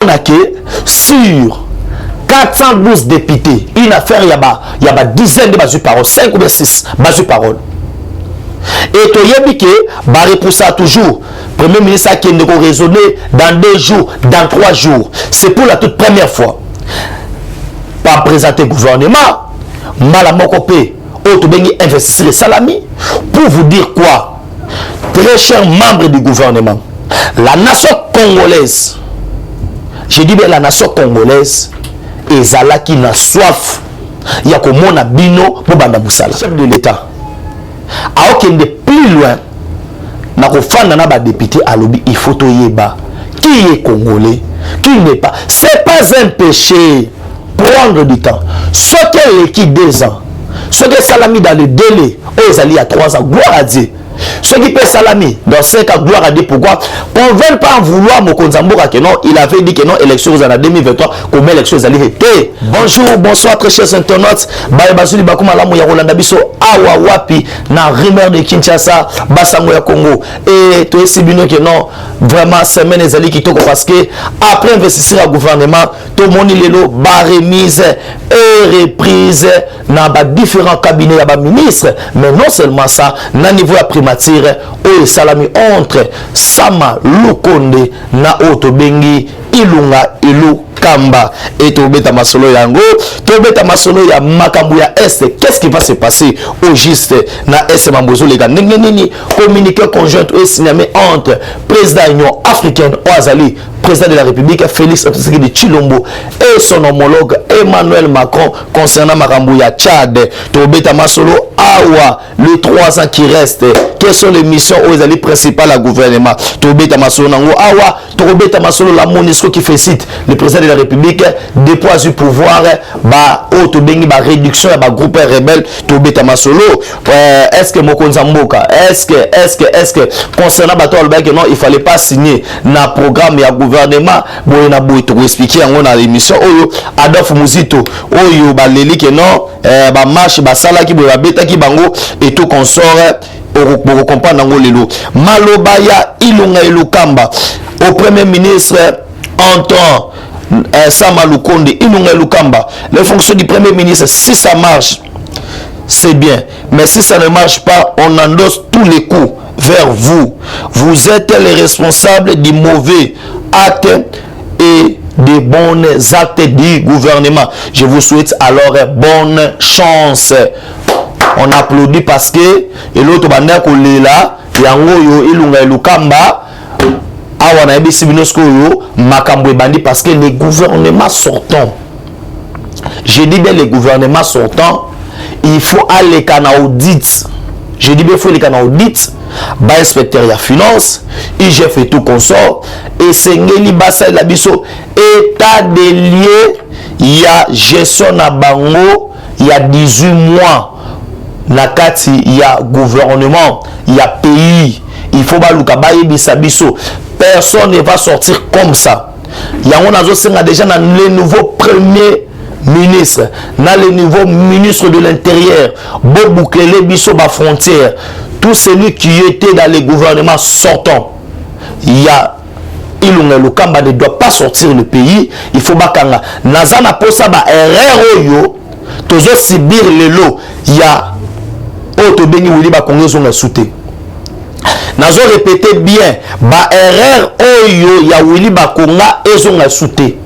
On a que sur 412 députés, une affaire, il y a des dizaines de bases de parole, 5 ou 6 bases de parole. Et tu as dit que bah repousser toujours. Premier ministre qui ne raisonner dans 2 jours, dans 3 jours. C'est pour la toute première fois. Pas présenter le gouvernement, malamokopé, autobéni investir les salami. Pour vous dire quoi? Très chers membres du gouvernement, la nation congolaise, je dis bien la nation congolaise, et Zala qui n'a soif, il y a comme on a bino pour banda boussala. Chef de l'État. Alors qu'il est plus loin, na député à l'objet, il faut yeba qui est congolais, qui n'est pas. C'est pas un péché prendre du temps. Ce qu'elle est qui 2 ans, ce que salami dans le délai, ils allaient à 3 ans, gloire à Dieu. Ce qui peut salami dans 5 ans, gloire à Dieu. Pourquoi? On ne veut pas en vouloir Mokonzamboka que non, il avait dit que non, élection en 2023, comme élection ils allaient été. Bonjour, bonsoir, très chers internautes. Bazuli Bakuma Lamu ya Rolanda Biso, Awa Wapi, na rumeur de Kinshasa, Basango ya Congo. Et tout est bien que non, vraiment, semaine les alliés qui toquent parce que après investisseur au gouvernement, tout le monde est là, bas remise et reprise dans différents cabinets, il y a des ministres. Mais non seulement ça, na niveau à primature, où salami entre Sama Lukonde na Otobengi Ilunga Ilu Kamba et Tobeta Masolo Yango, Tobeta Masolo ya Makambu ya Est. Qu'est-ce qui va se passer au juste na Est Mambozo les gars? Nini communiqué conjoint ou signé entre président de l'Union africaine Oazali, président de la République Félix Tshisekedi de Tshilombo et son homologue Emmanuel Macron concernant Makambu ya Tchad. Tobeta Masolo Awa les 3 ans qui restent. Quelles sont les missions Oazali principales à gouvernement? Tobeta Masolo Nango Awa, Tobeta Masolo la MONUSCO qui félicite le président de la République déploie du pouvoir ba autobengi ba réduction ba groupe rebelle Tobeta Masolo. Est-ce que Mokonzamboka est-ce que concernant bato que non il fallait pas signer na programme ya gouvernement boyena boy to expliquer en na l'émission oyo Adolphe Muzito oyo ba leli que non ba marche ba sala ki boya beta ki bango et tout consort pour comprendre ngo lelo Malobaya Ilunga Ilukamba au premier ministre entend Sama Lukonde, Ilunga Lukamba, les fonctions du premier ministre, si ça marche, c'est bien. Mais si ça ne marche pas, on endosse tous les coups vers vous. Vous êtes les responsables du mauvais acte et des bons actes du gouvernement. Je vous souhaite alors bonne chance. On applaudit parce que et l'autre bande kolela yango yo Ilunga Lukamba. Awa na ebisi binosko yo makambo ebandi parce que les gouvernements sortants, je dis bien les gouvernements sortants, il faut aller à audit. Je dis bien il faut aller à audit. Ba inspecteur ya finance, IGF et tout consort et sengeli basa la biso état des lieux, il y a gestion na bango, il y a 18 mois na kati il y a gouvernement, il y a pays, il faut baluka ba yebisa biso. Personne ne va sortir comme ça. Il y a déjà le nouveau premier ministre, dans le nouveau ministre de l'Intérieur, Boboukele Bisso ba frontière, tout celui qui était dans les gouvernements sortants. Il y a Ilunga Lukamba ne doit pas sortir le pays. Il faut bakanga. Nazana posa ba erreur yo, tozo subir le lot. Il y a Otobeni Wili ba Congo zonga souté. Nazo répété bien, ba erreur oyo ya Willy Bakonga ezonga souté.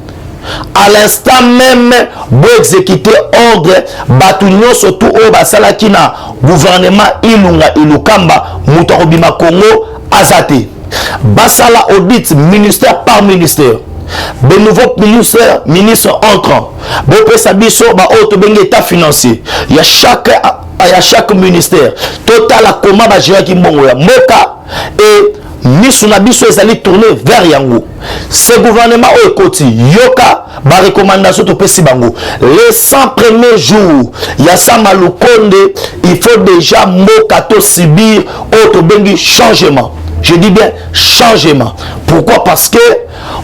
À l'instant même, bo exécuter ordre batunyo surtout o basala kina gouvernement Ilunga Ilukamba mutarobima Congo azate. Basala audit ministère par ministère. De nouveaux ministres entrants. Bo pesabiso ba auto bengi état financier. Il y a chaque ministère total à comment va gérer qui mongoya moka et Misunabiso est allé tourner vers Yango. Ce gouvernement au côté yoka ba recommandation to pesi bango. Les 100 premiers jours, il y a Sama Lukonde, il faut déjà moka to subir auto bengi changement. Je dis bien changement. Pourquoi? Parce que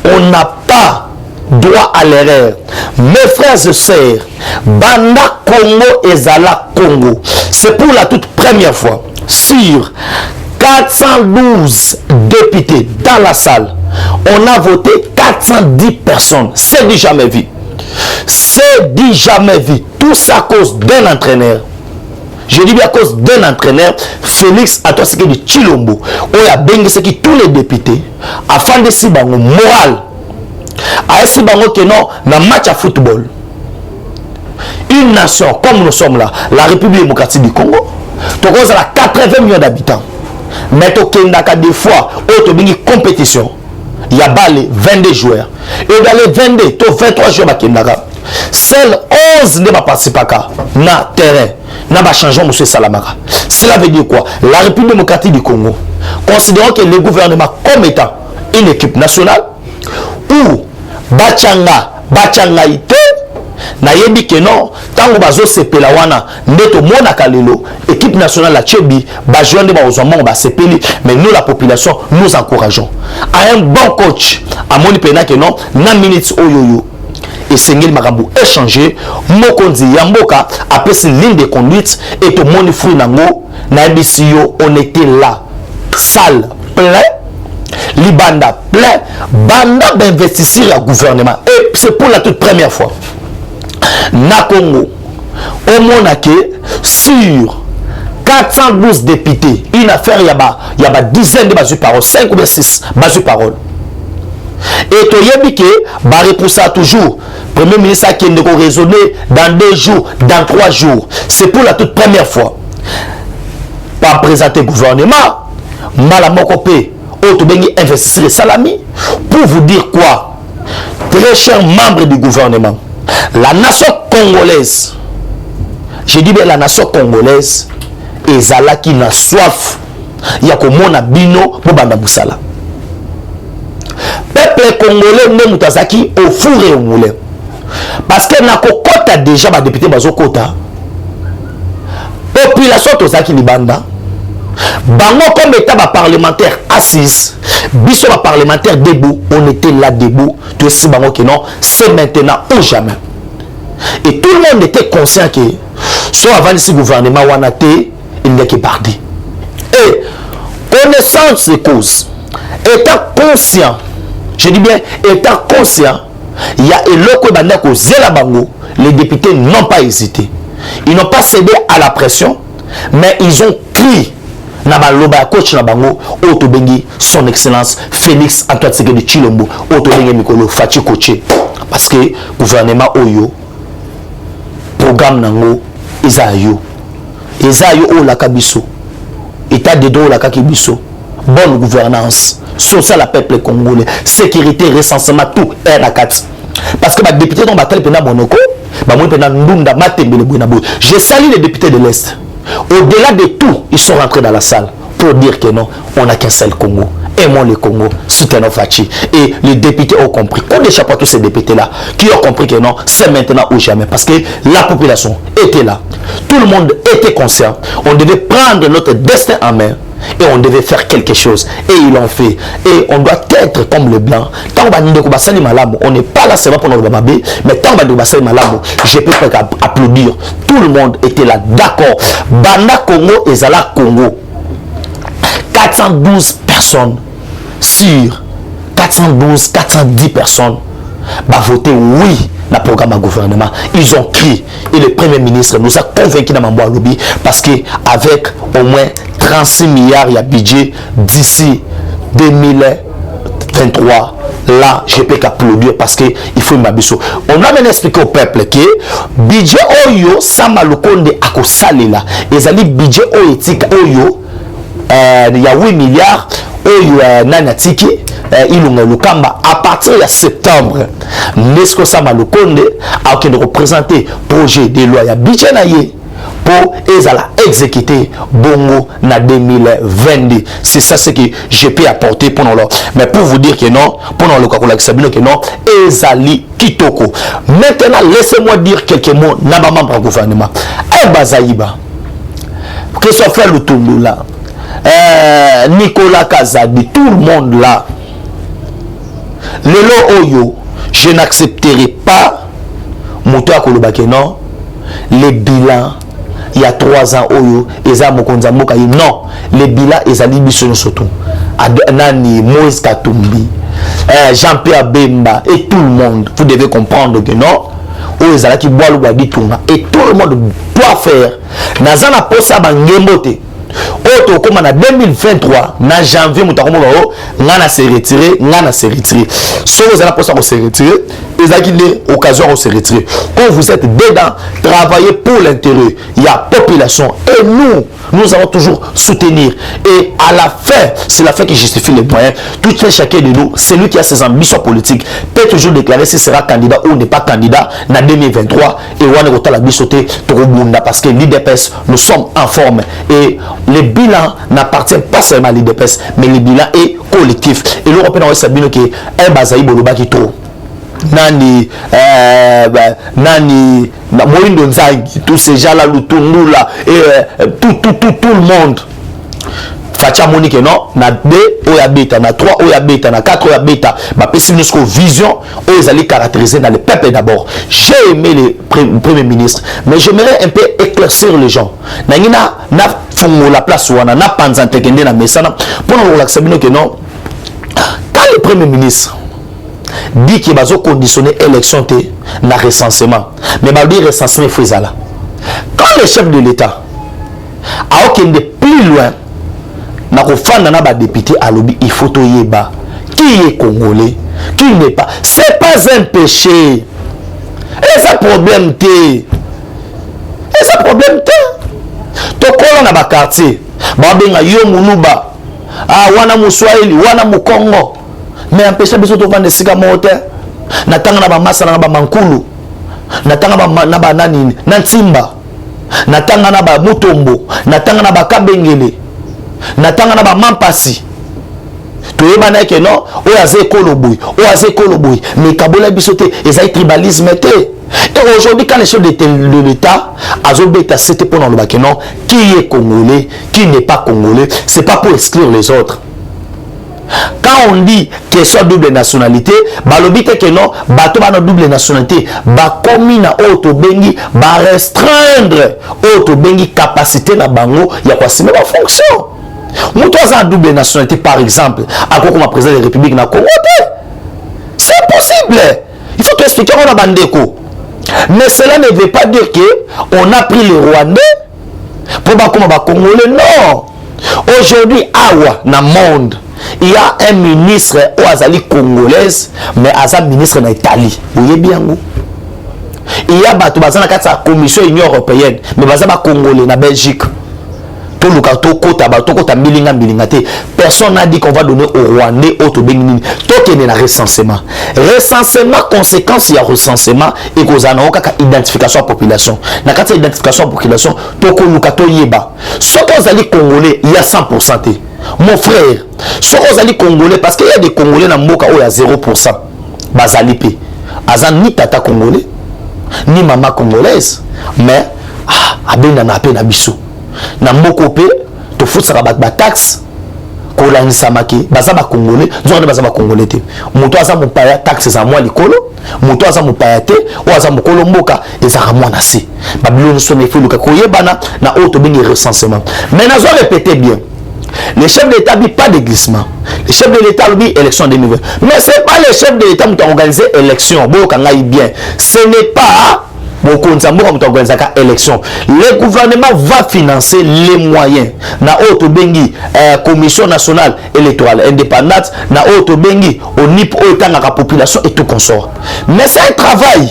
on n'a pas droit à l'erreur. Mes frères et sœurs, Banda Congo et Zala Congo, c'est pour la toute première fois sur 412 députés dans la salle. On a voté 410 personnes. C'est du jamais vu. C'est du jamais vu. Tout ça à cause d'un entraîneur. Je dis bien à cause d'un entraîneur, Félix Antoine de Chilombo. On a bien qui tous les députés, afin de si bango moral, à si bango que non, dans match à football. Une nation comme nous sommes là, la République démocratique du Congo, tu as 80 millions d'habitants. Mais tu as des fois, tu as une compétition. Il y a 22 joueurs. Et dans les 22, tu as 23 joueurs. Seuls 11 ne participent pas dans le terrain. N'a pas changé M. Salamara. Cela veut dire quoi? La République démocratique du Congo, considérant que le gouvernement comme étant une équipe nationale, ou Bachanga ite, na yebi que non, tango bazo sepela wana, neto mona kalelo, équipe nationale la Tchebi, bajonde ba ozomon ba sepeli, mais nous la population, nous encourageons. À un bon coach, à moni pena que non, na minutes oyoyo. Et Sengel Marambo échangé, Mokonzi Yamboka après cette ligne de conduite et tout le monde fruit nango, na BCO, on était là, salle plein, Libanda plein, banda d'investir le gouvernement. Et c'est pour la toute première fois. Na Congo, au Monaké, sur 412 députés, une affaire, il y a des dizaines de bases paroles, 5 ou 6 bases paroles. Et tu as que bah réponse toujours premier ministre qui ne raisonner dans 2 jours, dans 3 jours. C'est pour la toute première fois. Pas présenter gouvernement, malamokopé, autobéni investir salami. Pour vous dire quoi, très chers membres du gouvernement, la nation congolaise, j'ai dit bien la nation congolaise, et Zala qui n'a soif, il y a comme mon abino pour banda moussala. Peuple congolais ne moutazaki au four et au moulin. Parce que na kokota déjà ba député bazo kota. Population tozaki libanda. Bango comme état ba parlementaire assise, biso ba parlementaire debout, on était là debout, tout si bango que non, c'est maintenant ou jamais. Et tout le monde était conscient que soit avant ce gouvernement wanate, il n'est que parti. Et connaissance des causes, étant conscient, je dis bien, étant conscient, il y a Eloko Bandako Zelabango, les députés n'ont pas hésité. Ils n'ont pas cédé à la pression, mais ils ont crié Nabaloba coach Nabango, Otobengi, son excellence Félix Antoine de Chilombo, Otobengi Mikolo Fachi Koché. Parce que le gouvernement Oyo, programme Nango, Esayo. Esayo O la Kabiso, État de dos la Kakibiso, bonne gouvernance. Sur ça, la peuple congolais, sécurité, recensement, tout est la 4. Parce que les députés dans Batel Pena Monoko, je salue les députés de l'Est. Au-delà de tout, ils sont rentrés dans la salle pour dire que non, on n'a qu'un seul Congo. Aimons le Congo, soutenons Fachi. Et les députés ont compris. On échappe à tous ces députés-là qui ont compris que non, c'est maintenant ou jamais. Parce que la population était là. Tout le monde était conscient. On devait prendre notre destin en main. Et on devait faire quelque chose. Et ils l'ont fait. Et on doit être comme le blanc. Tant on n'est pas là seulement pour notre babé, mais tant que je peux applaudir. Tout le monde était là. D'accord. Banda Congo et Zala Congo. 412 personnes sur 412, 410 personnes va voter oui dans le programme du gouvernement. Ils ont crié. Et le Premier ministre nous a convaincus dans Mambo Lobby parce qu'avec au moins 36 milliards il y a budget d'ici 2023. Là, je peux qu'applaudir parce qu'il faut m'abisso. On a même expliqué au peuple que budget Oyo, Samalukonde Akosalela, et les budget Oyetika Oyo, il y a 8 milliards. Nanatiki Ilunga Lukamba à partir de septembre Nesco Sama Lukonde a représenté projet de loi ya budget naye pour ezala exécuter bongo na 2022. C'est ça ce que je peux apporter pour nous. Mais pour vous dire que non, pour nous que non, ezali kitoko. Maintenant laissez-moi dire quelques mots na ba membre du gouvernement. Bazaïba que ça fait le tour là. Nicolas Kazadi, tout le monde là. Lelo Oyo, je n'accepterai pas Moutoua Kolobake non, les bilans il y a 3 ans oyo eza mokonza mboka non les bilans ezali biso surtout nani Moïse Katumbi Jean-Pierre Bemba et tout le monde vous devez comprendre que non oyo ezalaki boalu baditunga et tout le monde doit faire nazana posa bangembote auto comme en 2023 na janvier mutakomo bao ngana se retirer so vous allez posa se retirer ezaki des occasions de se retirer quand vous êtes dedans travailler pour l'intérêt il y a population et nous allons toujours soutenir et à la fin c'est la fin qui justifie les moyens tout un chacun de nous celui qui a ses ambitions politiques peut toujours déclarer s'il sera candidat ou n'est pas candidat en 2023 et on est la bisoté parce que l'IDPS nous sommes en forme et le bilan n'appartient pas seulement à l'IDPS mais le bilan est collectif et l'Europe a sabino que un bazaï boloba qui trop nani Moïndo Nzangi tous ces gens là Lutungu là et tout le monde Fatia Monique non na 2 oya beta na 3 oya beta na 4 oya beta ma pessimistique vision où ils allaient caractériser dans le peuple d'abord. J'ai aimé le premier ministre mais j'aimerais un peu éclaircir les gens nangina na fongo la place wana na panzante kende na mesana pour nous relaxer que non quand le premier ministre dit qu'il va conditionner l'élection na recensement mais va dire recensement faisait là quand le chef de l'État a aucun de plus loin na kofanda na ba député à lobby il faut to yeba qui est congolais qui n'est pas c'est pas un péché et ça problème to kola na ba quartier ba benga yo munuba wana muswahili wana mukongo mais empêcher biso to vendre sika mote na tanga na ba masa na ba mankulu na tanga na ba nani na ntimba na tanga na ba mutombo na tanga na ba kabengele na tanga na ba mampasi to yeba na ke non o aze koloboy mais kabola biso te ezai tribalisme te et aujourd'hui quand les chefs de l'État azobeta c'était pour dans le bac non qui est congolais qui n'est pas congolais c'est pas pour exclure les autres. Quand on dit que soit double nationalité, balobi te que non, bato ba double nationalité, ba komina auto bengi, ba restreindre auto bengi capacité na bango ya kwa sima ba fonction. Muto za double nationalité par exemple, à quoi comme président de la République na Congo. C'est impossible. Il faut t'expliquer on a bandeko. Mais cela ne veut pas dire que on a pris les Rwandais pour ba comme ba Congolais non. Aujourd'hui awa na monde il y a un ministre ou azali congolaise mais azali ministre na Italie vous bien il y a bato bazana kata commission union européenne mais bazaba congolais na Belgique tout le carton kota bato kota milinga te personne n'a dit qu'on va donner au Rwandais auto benini tout est na recensement conséquence il y a recensement et kozana okaka identification à population na kata identification à population to ko lukato yeba ce qu'on azali congolais il y a 100% te. Mon frère, ce qu'on a dit congolais, parce qu'il y a des congolais dans le monde où il y a 0%. Bazalipe. Azan ni tata congolais, ni maman congolaise. Mais, aben na pe na biso. Na mokope, to fout sa ba taxe. Kola ni samaki, bazaba congolais, nous bazaba congolais te. Muto aza mo paya taxe za moi likolo, muto aza mo paya te, o aza mo kolo mboka, ezaka mwana se. Babylone sonne fait le koyebana na auto bengi recensement. Mais na zo répéter bien. Les chefs de l'État ne disent pas de glissement. Les chefs de l'État disent élection 2020. Mais ce n'est pas les chefs de l'État qui ont organisé l'élection. Ce n'est pas l'élection. Le gouvernement va financer les moyens. Na auto bengi commission nationale électorale indépendante. Na auto bengi au NIP la population et tout consort. Mais c'est un travail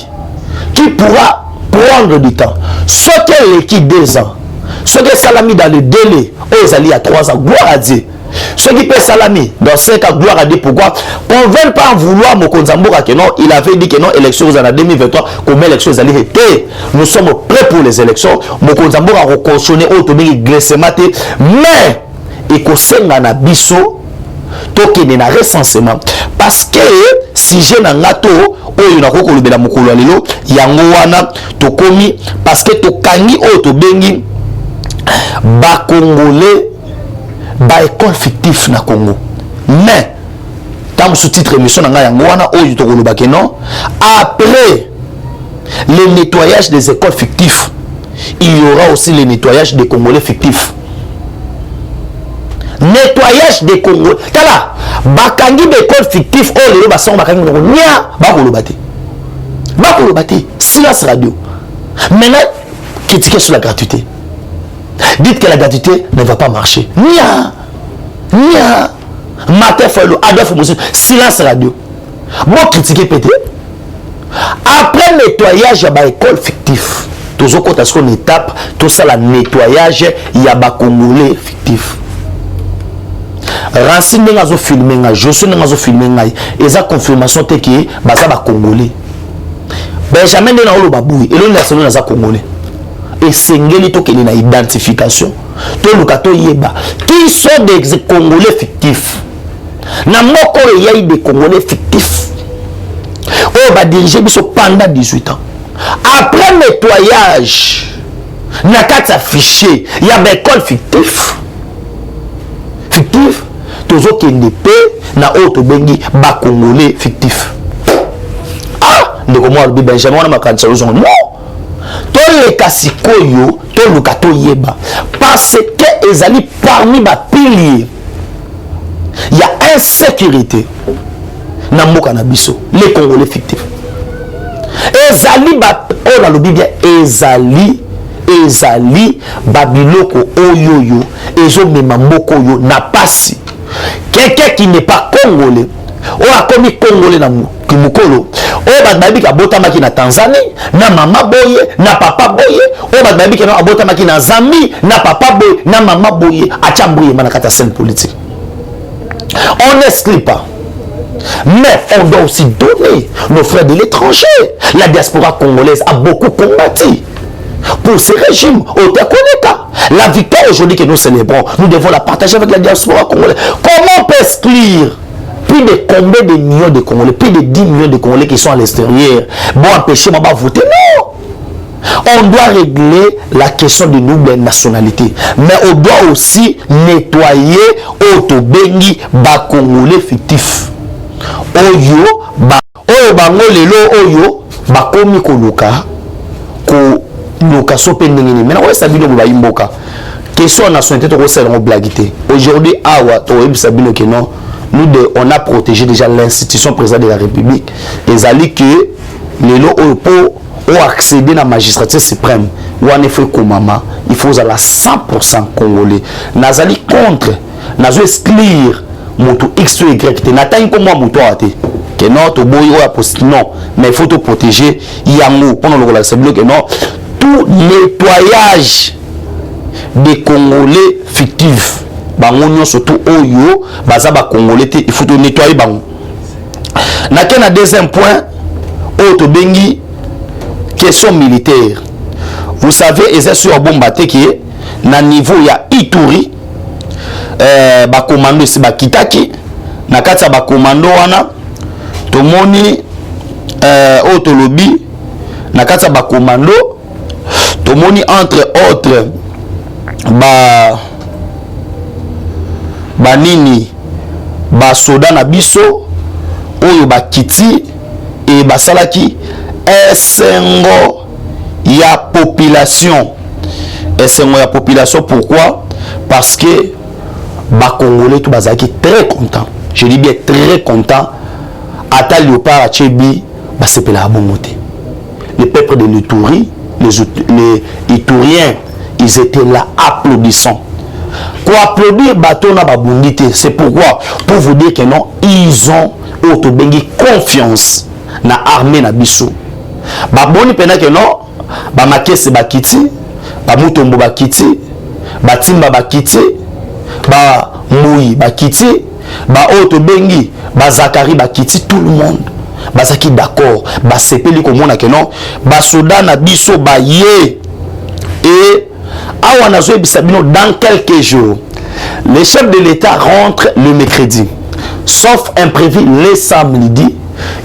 qui pourra prendre du temps. Ce qu'est l'équipe 2 ans. Ceux qui salami dans le délai, ils allaient à 3 ans, gloire à Dieu. Ceux qui paient salami dans 5 ans, gloire à Dieu. Pourquoi? On ne veut pas en vouloir Mokonzamboura que non, il avait dit que non, élection en 2023, comme élection ils allaient être. Nous sommes prêts pour les élections. Mokonzamboura a reconstruit autobéi glissement, mais il faut na biso toke na recensement parce que si j'ai na ngato oyo na koko lobela mokolo lelo yango wana tokomi parce que tokangi autobengi ba congolais ba école fictif na Congo mais tant sous-titre émission na yango wana oyo tokoloba que non après le nettoyage des écoles fictifs il y aura aussi le nettoyage des Congolais fictifs. Nettoyage des Congolais. Tala, bakangi d'école fictif, oh les basons bakangi de nia, bakolobate. Silence radio. Maintenant, critiquez sur la gratuité. Dites que la gratuité ne va pas marcher. Nia. Matin Fayolo, Adolphe Moussou, silence radio. Bon, critiquer peut-être. Après nettoyage, il y a une école fictif. Tous les côtés, une étape, tout ça, le nettoyage, il y a un Congolais fictif. Racine n'a pas filmé, Josué n'a pas filmé, et ça confirmation que c'est un Congolais. Benjamin n'a pas babouille, et l'on a un Congolais. Et c'est une identification. Tout le cas, qui sont des Congolais fictifs. Na moko il y a des Congolais fictifs. On va diriger pendant 18 ans. Après nettoyage, il y a 4 fichiers. Il y a des écoles fictifs. Fictifs. Tous ceux qui ne paient, na autre bengi ba Congolais fictifs. Ah, de comment on dit Benjamin on a ma candidature. Non. Tous les kasikoyo, tous les kato yeba, parce que ils allaient parmi les piliers. Il y a insécurité dans le cannabis, les Congolais fictifs. Ezali on a le bien ezali babiloko oyoyo ezo mema moko yo na pasi. Quelqu'un qui n'est pas congolais, on a commis congolais na kimukolo. On va babi ka bota maki na Tanzanie, na mama boye, na papa boye. On va babi ka bota maki na Zambie, na papa boye, na mama boye. Achamboye manakata scène politique. On n'exclut pas. Mais on doit aussi donner nos frères de l'étranger. La diaspora congolaise a beaucoup combattu pour ces régimes. La victoire aujourd'hui que nous célébrons, nous devons la partager avec la diaspora congolaise. Comment on peut exclure plus de combien de millions de Congolais, plus de 10 millions de Congolais qui sont à l'extérieur? Bon, empêcher moi de voter? Non. On doit régler la question de double nationalité. Mais on doit aussi nettoyer Otobengi ba Congolais fictifs. Oyo bango lelo oyo bakomi koluka ko luka sope ndengeni. Maintenant on sabino ba imboka. Question nationalité to ko blaguité. Aujourd'hui awa to sabino que non, on a protégé déjà l'institution présidente de la République. Et ali que lelo oyo pour accéder à la magistrature suprême, ou en effet Komama, il faut aller à 100% congolais. Nazali contre, nazo exclure moto X ou Y, n'atteint comme moi moto à que non, to boy ou apost non, mais il faut te protéger. Yango pendant le relax, que non, tout nettoyage des Congolais fictifs, bangonio surtout oyo, bazaba Congolais, il faut te nettoyer bango. N'a un deuxième point, auto bengi. Question militaire. Vous savez, et c'est sur Bombate qui est na niveau il y a Ituri, ba commando c'est ba Kitaki, na kata ba commando wana, tomoni autolobi, na kata ba commando, tomoni entre autres ba nini, ba soda na biso, oyo ba kiti et ba salaki. Esengo ya population. Esengo ya population, pourquoi? Parce que ba Congolais tout bazaki très content. Je dis bien très content. Ata Léopard à Tchebi, ba sepela abomote. Le peuple de l'Ituri, les Ituriens, ils étaient là applaudissant. Quoi applaudir Batona Babundite, c'est pourquoi? Pour vous dire que non, ils ont autobengi confiance na armée na biso. Ba boni pena que non, ba makese ba kiti, ba mutombo ba kiti, ba timba ba kiti, ba mouyi ba kiti, ba autobengi, ba Zakari ba kiti, tout le monde. Ba zaki d'accord, ba sepeli ko mona que non, ba soda na biso ba ye. Et awana zo bisabino dans quelques jours, les chefs de l'État rentrent le mercredi, sauf imprévu le samedi.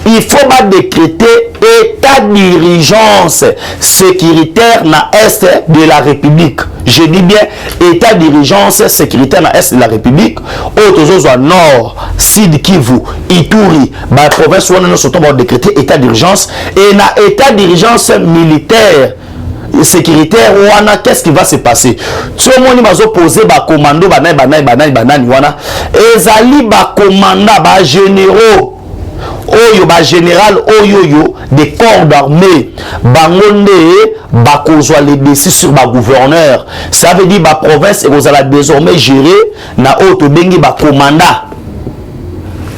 Il faut pas décréter état d'urgence sécuritaire na est de la République. Je dis bien état d'urgence sécuritaire na est de la République. Autres nord, Sud Kivu, Ituri, ma province où nous sommes décréter état d'urgence et na état d'urgence militaire sécuritaire wana, qu'est-ce qui va se passer? Tout le monde va poser ba commando banani wana ezali ba commanda ba généraux oyo ba général oyo des corps d'armée bangonde ba kozwa les décisions sur ba gouverneur. Ça veut dire ba province et vous allez désormais gérer na auto bengi ba commanda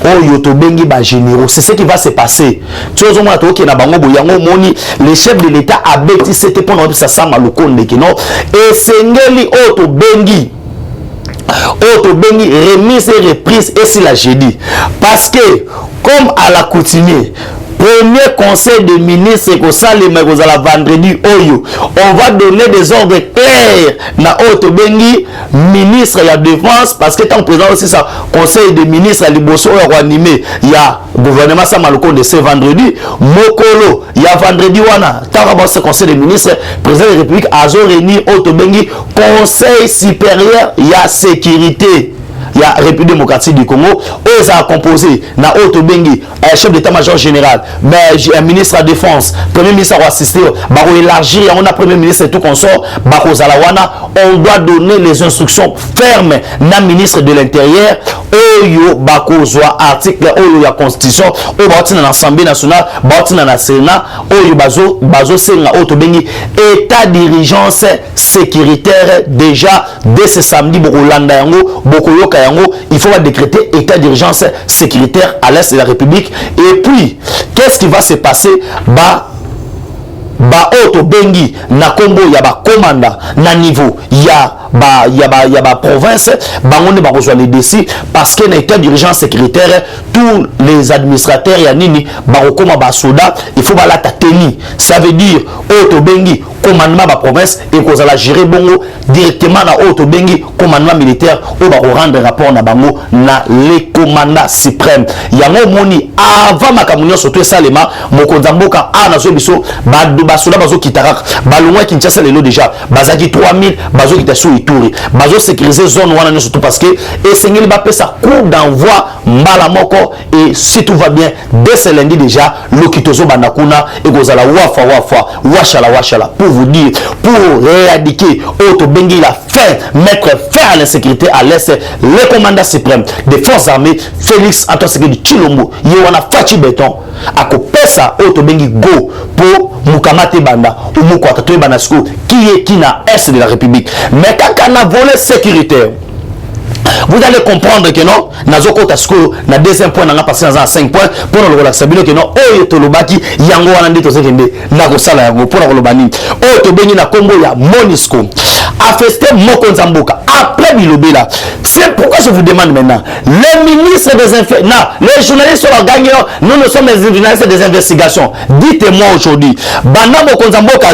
oyo to bengi ba généraux. C'est ce qui va se passer. Tous on a to na bango boyango moni le chef de l'état a bêti c'était pendant ça sama lokonde kino et sengeli auto bengi remise et reprise et si la j'ai dit parce que comme à l'accoutumée premier conseil des ministres que ça les mecs à la vendredi oyo on va donner des ordres clairs na auto bengi ministre ya défense parce que tant président aussi ça conseil des ministres à liboso oyo animé il y a gouvernement ça maloko de ce vendredi mokolo il y a vendredi wana tant ba ce conseil des ministres président de la République azo réunir auto bengi conseil supérieur ya sécurité. Il y a République démocratique du Congo, eux a composé na auto bengi chef d'état-major général, mais un ministre de la défense, premier ministre a assisté, bako élargir, on a premier ministre et tout consort, bako zalawana, on doit donner les instructions fermes na ministre de l'intérieur, oyo bako zwa article oyo ya constitution, oyo bako tina na l'Assemblée nationale, bako tina na Sénat, oyo bazo senga auto bengi état d'urgence sécuritaire déjà dès ce samedi boko landa yango, boko yoka il faut décréter état d'urgence sécuritaire à l'est de la République. Et puis, qu'est-ce qui va se passer? Auto bengi na combo ya ba commanda na niveau ya ba province bangonde ba rejoindre les décis parce que na état d'urgence sécuritaire tous les administrateurs ya nini ba rekoma ba soda il faut ba la tateni. Ça veut dire auto bengi commandement ba province et qu'on va gérer bongo directement na auto bengi commandement militaire ou ba rendre rapport na bango na les commandants suprêmes yango moni avant makamunyo surtout salema mokonza mboka ana zo biso ba soda bazo kitara balongwa Kinshasa lelo déjà bazaki 3000 bazo kitasou ituri bazo sécuriser zone wana surtout parce que et sengeli ba pesa coup d'envoi mbala moko et si tout va bien dès ce lundi déjà lokitozo bandakuna et kozala washala pour vous dire pour éradiquer auto bengi la fin mettre fin à l'insécurité à l'est le commandant suprême des forces armées Félix Antoine Tshisekedi Tshilombo yewana fachi béton akopesa auto bengi go pour mukamate banda ou mukwata to bana siko qui na est de la République mais quand on a volé sécuritaire vous allez comprendre que non nazoko tasko na deuxième point na passer dans 5 points pour le relaxabilité que non oyo to lobaki yango wana ndito sekende na ko sala yango pour le bani oyo to bengi na kombo ya Monisco a festé mokonza mboka après bilobela. C'est pourquoi je vous demande maintenant les ministres des les journalistes sont gagnants, nous sommes les journalistes des investigations. Dites-moi aujourd'hui banda mokonza mboka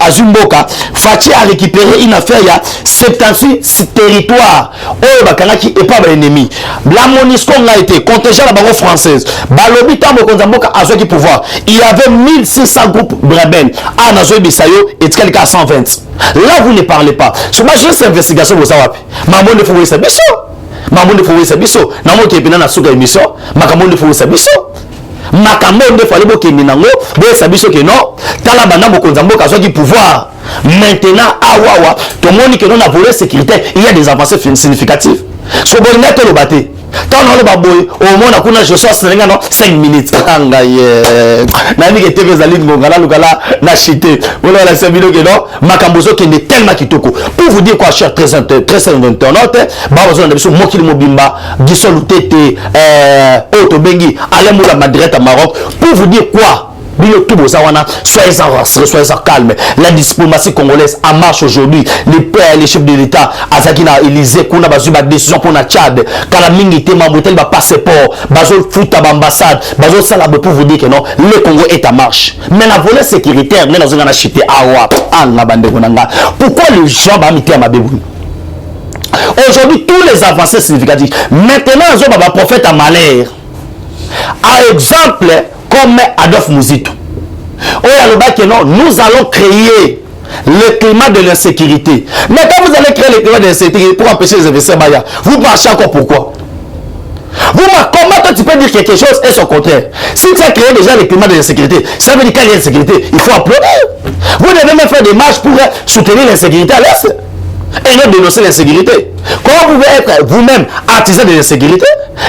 azumboka Fachi a récupéré une affaire il y a 76 territoires oyo bakangaki et pas l'ennemi. La Monisco a été contingent la banque française balobi tambo mokonza mboka azwaki pouvoir il y avait 1600 groupes rebelles à nazo bisayo et quelqu'un 120. Là vous ne parlez pas sur ma juste investigation vous savez maman ne faut ça biso maman ne faut ça biso na mo kepina na suka émission makambo ne faut ça biso makambo ne fallait bo keminango bo ça biso que non tala banda mokonza mboka azwaki pouvoir maintenant awawa tout le monde que non a volé sécurité il y a des avancées significatives so bon net le baté quand on le baboy au moins kuna je sors 5 minutes anga ye na ni que TV zali ngongala lukala na chité wala la sabilo que non makambozo qui est tellement kitoko pour vous dire quoi cher très internaute ba besoin de biso mokili mobimba gisolo tete auto bengi ale mula madrette Maroc pour vous dire quoi. Soyez calme. La diplomatie congolaise en marche aujourd'hui. Les chefs de l'État, Azakina, Élysée, Kuna, Bazu, ma décision pour la Tchad, Kalamingité, Mamoutel, ma passeport, Bazo, Fouta, ambassade, Bazo, Salab, pour vous dire que non, le Congo est en marche. Mais la volée sécuritaire, mais dans un acheté, Awa, pourquoi les gens vont mettre à ma bébou? Aujourd'hui, tous les avancées significatives. Maintenant, ils ont un prophète à malheur. À exemple, comme Adolphe Mouzito. Nous allons créer le climat de l'insécurité. Mais quand vous allez créer le climat de l'insécurité pour empêcher les investisseurs, vous marchez encore pourquoi? Comment toi tu peux dire quelque chose et son contraire? Si tu as créé déjà le climat de l'insécurité, ça veut dire qu'il y a une sécurité, il faut applaudir. Vous devez même faire des marches pour soutenir l'insécurité à l'Est et non dénoncer l'insécurité. Comment vous pouvez être vous-même artisan de l'insécurité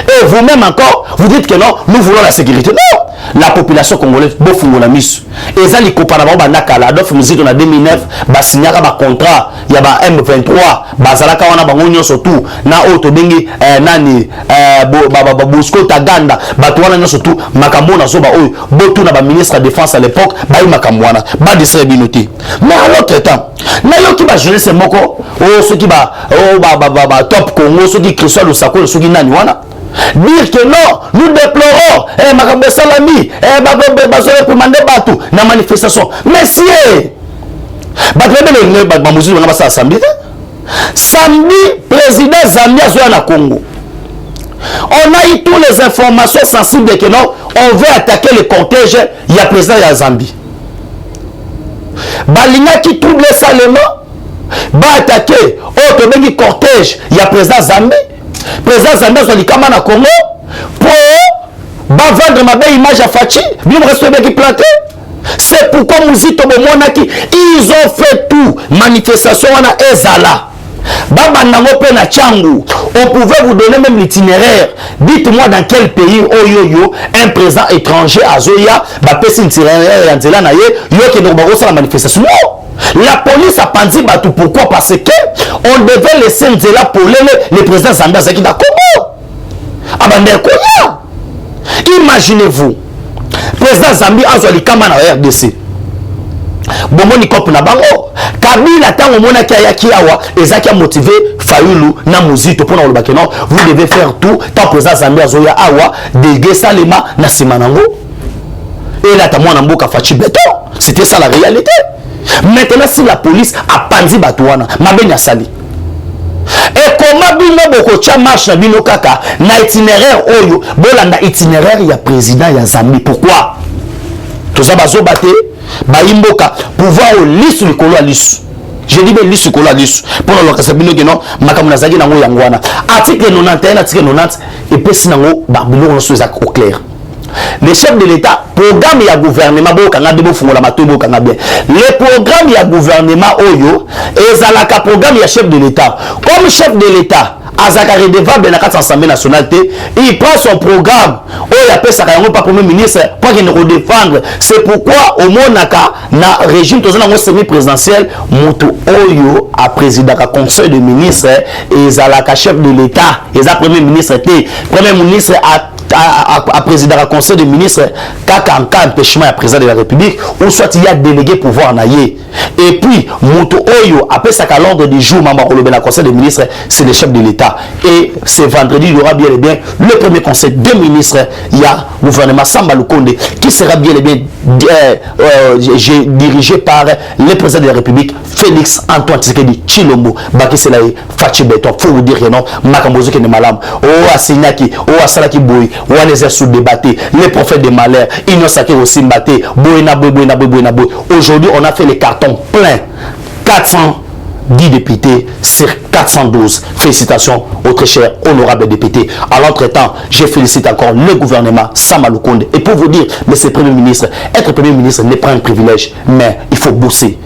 et vous-même encore, vous dites que non, nous voulons la sécurité. Non! La population congolaise, beaucoup la mise. Et ça, les copains d'abord, Nakala, Adolphe Musique, en 2009, signera un contrat, il y a M23, Bazalaka, on a un surtout, na auto bengi, nani, Bosco Taganda, Batouana, surtout, Makamona, Soba, Botou, na ministre de la Défense à l'époque, Baï Makamwana, Badisre Binoti. Mais à l'autre temps, Nayo qui va gérer ces moko, ceux qui va, top Congo, ceux qui crient le sako, ceux qui n'aniwana. Dire que non, nous déplorons Makambo Salami, la manifestation. Messieurs, samedi, président Zambie a Congo. On a eu toutes les informations sensibles que non, on veut attaquer le cortège, il y a président de Zambie. Balinga qui trouble salement, va attaquer au cortège, il y a président Zambie. Président Zambie Zolikama na Congo pour vendre ma belle image à Fachi, bien rester qui planté. C'est pourquoi Mouzito Bomonaki, ils ont fait tout. Manifestation wana ezala. Baba nango pe na Tchangou. On pouvait vous donner même l'itinéraire. Dites-moi dans quel pays oyoyo un président étranger à Zoya va passer une itinéraire en Zela na ye yo qui n'ont pas la manifestation. Non. La police a pensé tout. Pourquoi? Parce que on devait laisser Nzela pour les présidents Zambia qui n'a comment. Imaginez-vous, président Zambie Anzoli Kama na RDC. Bomoni kopu na bango. Kabila tango mona ki awa ezaki motivé Fayulu na Muzito pour na lobake non. Vous devez faire tout tant président Zambie Azoya awa de Salema na Simanango. Et là ta mwana mboka fachi béton. C'était ça la réalité. Maintenant, si la police a pandi Batouana, ma ben a sali. Et comment bino boko tia marche na bino kaka na itinéraire oyo, bolanda itinéraire ya président ya Zambie. Pourquoi? Tout ça bazo baté, ba imboka pouvoir au lisu likolo a lisu. Je dis bien lisu likolo a lisu. Pour le lokasa bino que non, makamu na zagi nango yangwana. Article 91, article 90 et puis sinango ba bilo on soit au clair. Les chefs de l'État, programme et gouvernement, le programme et gouvernement, et programme et chef de l'État. Comme chef de l'État, Azaka redevable dans l'Assemblée nationale, il prend son programme, il appelle ça pas premier ministre, pour qu'il ne redéfendre. C'est pourquoi au Monaka, dans le régime semi-présidentiel, Moutou Oyo a président du conseil de ministres, et Zalaka chef de l'État, et premier ministre, premier ministre à président du conseil des ministres, en cas d'empêchement à président de la République, ou soit il y a délégué pouvoir naïe. Et puis, Moutou Oyo, après ça, qu'à l'ordre du jour, maman le conseil des ministres, c'est le chef de l'État. Et ce vendredi, il y aura bien et bien le premier conseil des ministres, il y a le gouvernement Samba Lukonde, qui sera bien et bien dirigé par le président de la République, Félix Antoine Tshisekedi Tshilombo, Baki Selaye, Fachi Beton. Faut vous dire que non, Makambozo qui est malade, oh Asinaki, oh Asalaki Boy, oh Anezia sous débatté, les prophètes des malheurs, Inosaki aussi mbatté, Boyna Boy, Boyna Boy, Boyna Boy. Aujourd'hui, on a fait les cartons pleins, 410 députés sur 412. Félicitations aux très chers, honorables députés. À l'entretemps, je félicite encore le gouvernement Samba Lukonde. Et pour vous dire, mais c'est Premier ministre, être Premier ministre n'est pas un privilège, mais il faut bosser.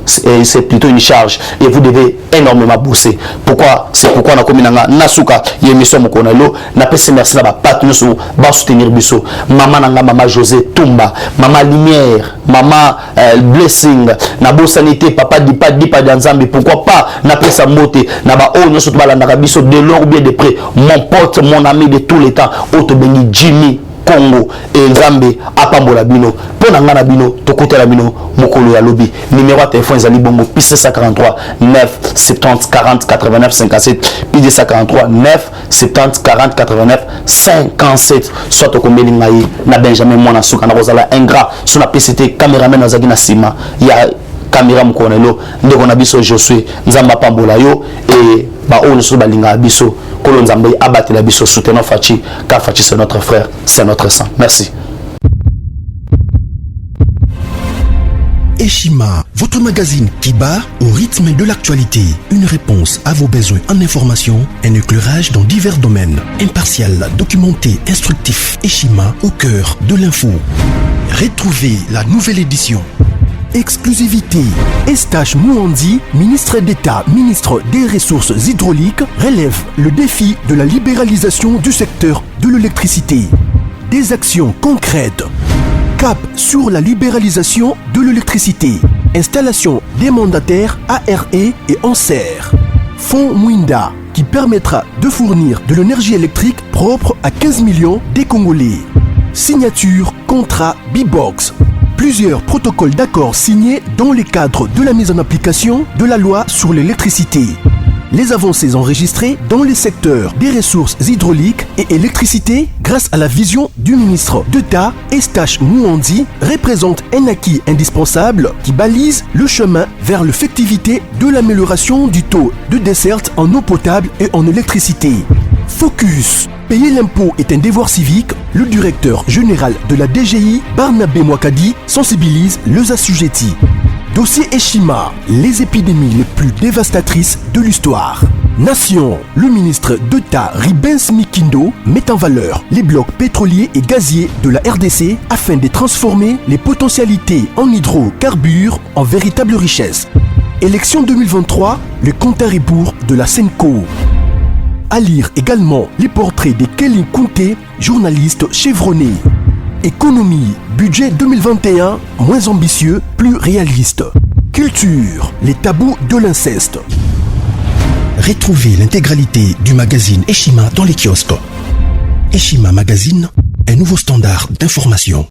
C'est plutôt une charge et vous devez énormément bosser. Pourquoi? C'est pourquoi on a commis Nasuka, il y a une mission Mokonalo, n'a pas merci là-bas, pas de soutenir Bisso. Maman Nanga, maman José Tumba, maman Lumière, maman Blessing, Nabo Sanité, papa Dipa Danzambi, pourquoi pas, n'a pas sa moté, n'a pas oh, nous sommes là, n'a pas Bisso de l'or ou bien de près, mon pote, mon ami de tous les temps, Otobeni Jimmy. Congo et Zambie à Pambola Bino pour Nangana Bino Tokote la Bino Mokolo ya Lobi numéro de téléphone Zali Bongo plus 143 9 70 40 89 57 plus 143 9 70 40 89 57 soit au combien ngai na Benjamin Mona Souka na Rosala ingrat sur la PCT caméraman na Zagina Sima il y a caméra Mkonelo ndeko na biso Josué Nzamba Pambola yo et ba on sur balinga biso Kolonzambe abattre la biso soutenant Fachi car Fachi c'est notre frère, c'est notre sang. Merci. Eshima, votre magazine qui bat au rythme de l'actualité. Une réponse à vos besoins en information, un éclairage dans divers domaines. Impartial, documenté, instructif. Eshima au cœur de l'info. Retrouvez la nouvelle édition. exclusivité. Eustache Mouandi, ministre d'État, ministre des Ressources hydrauliques, relève le défi de la libéralisation du secteur de l'électricité. Des actions concrètes. Cap sur la libéralisation de l'électricité. Installation des mandataires ARE et ANSER. Fonds Mwinda, qui permettra de fournir de l'énergie électrique propre à 15 millions des Congolais. Signature contrat B-Box. Plusieurs protocoles d'accord signés dans le cadre de la mise en application de la loi sur l'électricité. Les avancées enregistrées dans les secteurs des ressources hydrauliques et électricité grâce à la vision du ministre d'État Eustache Mouandi représentent un acquis indispensable qui balise le chemin vers l'effectivité de l'amélioration du taux de desserte en eau potable et en électricité. Focus. Payer l'impôt est un devoir civique. Le directeur général de la DGI, Barnabé Mwakadi, sensibilise les assujettis. Dossier Eshima, les épidémies les plus dévastatrices de l'histoire. Nation, le ministre d'État Ribens Mikindo met en valeur les blocs pétroliers et gaziers de la RDC afin de transformer les potentialités en hydrocarbures en véritable richesse. Élection 2023, le compte à rebours de la Senco. À lire également les portraits de Kelly Kounté, journaliste chevronné. Économie, budget 2021, moins ambitieux, plus réaliste. Culture, les tabous de l'inceste. Retrouvez l'intégralité du magazine Eshima dans les kiosques. Eshima Magazine, un nouveau standard d'information.